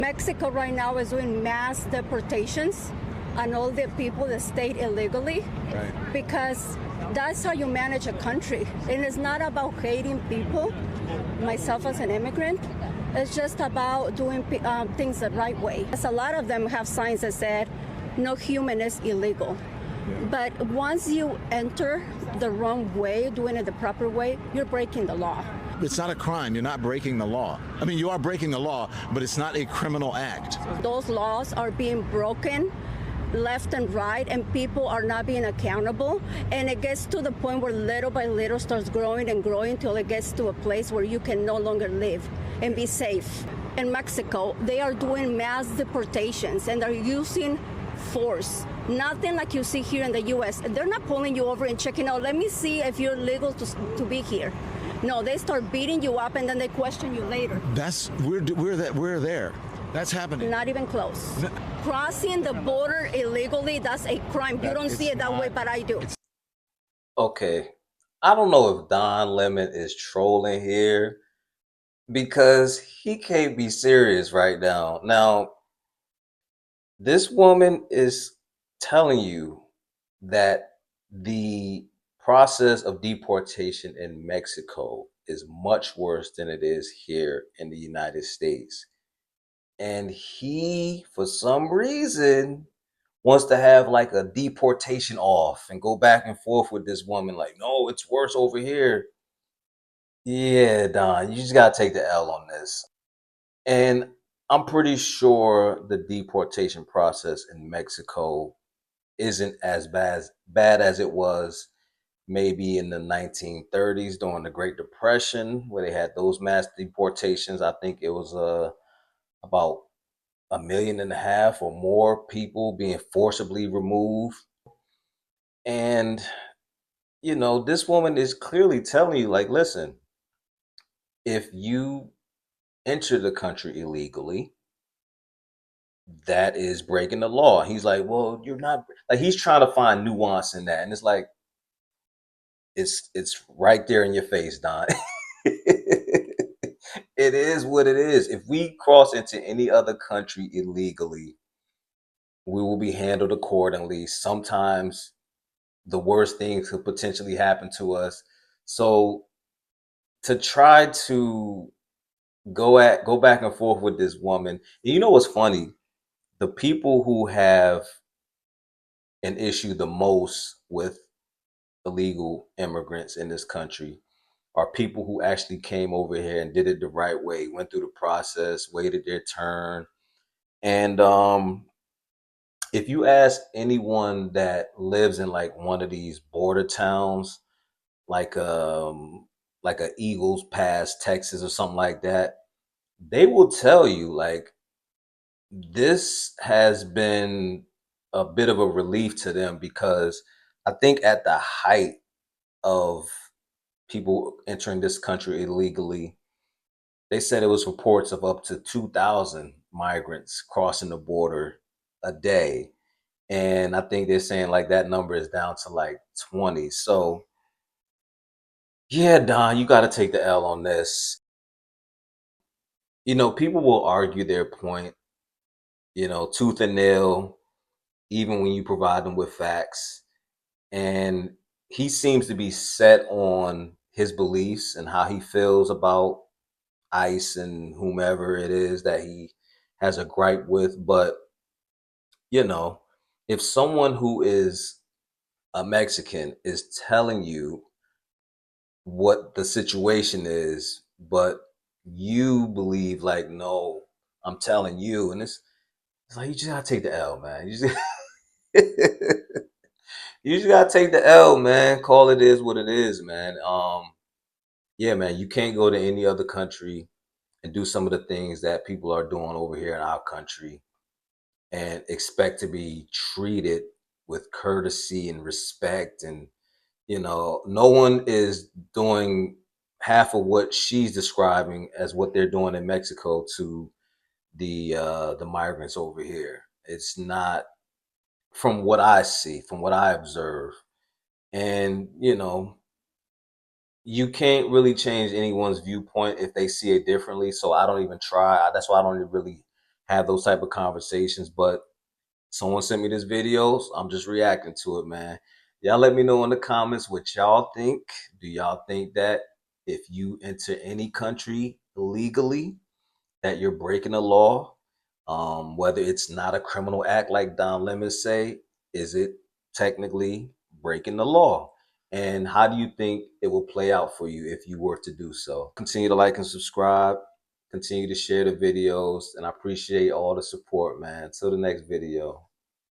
Mexico right now is doing mass deportations on all the people that stayed illegally, Right. because that's how you manage a country. And it's not about hating people, myself as an immigrant. It's just about doing things the right way. Because a lot of them have signs that said, no human is illegal. But once you enter the wrong way, doing it the proper way, you're breaking the law. It's not a crime. You're not breaking the law. I mean, you are breaking the law, but it's not a criminal act. Those laws are being broken left and right, and people are not being accountable. And it gets to the point where little by little starts growing and growing till it gets to a place where you can no longer live and be safe. In Mexico, they are doing mass deportations and they're using force. Nothing like you see here in the U.S. They're not pulling you over and checking out, let me see if you're legal to be here. No, they start beating you up and then they question you later. We're there. That's happening. Not even close. Crossing the border illegally, that's a crime. You don't see it that way, but I do. Okay, I don't know if Don Lemon is trolling here because he can't be serious right now. Now, this woman is telling you that the process of deportation in Mexico is much worse than it is here in the United States. And he, for some reason, wants to have like a deportation off and go back and forth with this woman like, no, it's worse over here. Yeah, Don, you just got to take the L on this. And I'm pretty sure the deportation process in Mexico isn't as bad as it was maybe in the 1930s during the Great Depression, where they had those mass deportations. I think it was about 1.5 million or more people being forcibly removed. And, you know, this woman is clearly telling you, like, listen, if you enter the country illegally, that is breaking the law. He's like, well, you're not, like, he's trying to find nuance in that. And it's like, it's right there in your face, Don. It is what it is. If we cross into any other country illegally, we will be handled accordingly. Sometimes the worst things could potentially happen to us. So to try to go back and forth with this woman, and you know what's funny? The people who have an issue the most with illegal immigrants in this country are people who actually came over here and did it the right way, went through the process, waited their turn. And if you ask anyone that lives in like one of these border towns, like a Eagles Pass, Texas or something like that, they will tell you like this has been a bit of a relief to them, because I think at the height of people entering this country illegally, they said it was reports of up to 2,000 migrants crossing the border a day. And I think they're saying like that number is down to like 20. So yeah, Don, you got to take the L on this. You know, people will argue their point, you know, tooth and nail, even when you provide them with facts. And he seems to be set on his beliefs and how he feels about ICE and whomever it is that he has a gripe with. But, you know, if someone who is a Mexican is telling you what the situation is, but you believe like, no, I'm telling you, and it's like, you just gotta take the L, man. You just, you just gotta take the L, man. Call it is what it is, man. Yeah, man, you can't go to any other country and do some of the things that people are doing over here in our country and expect to be treated with courtesy and respect. And, you know, no one is doing half of what she's describing as what they're doing in Mexico to the migrants over here. It's not, from what I see, from what I observe. And, you know, you can't really change anyone's viewpoint if they see it differently. So I don't even try. That's why I don't really have those type of conversations. But someone sent me this video, so I'm just reacting to it, man. Y'all let me know in the comments what y'all think. Do y'all think that if you enter any country illegally, that you're breaking the law? Whether it's not a criminal act like Don Lemon say, is it technically breaking the law? And how do you think it will play out for you if you were to do so? Continue to like and subscribe. Continue to share the videos. And I appreciate all the support, man. Till the next video.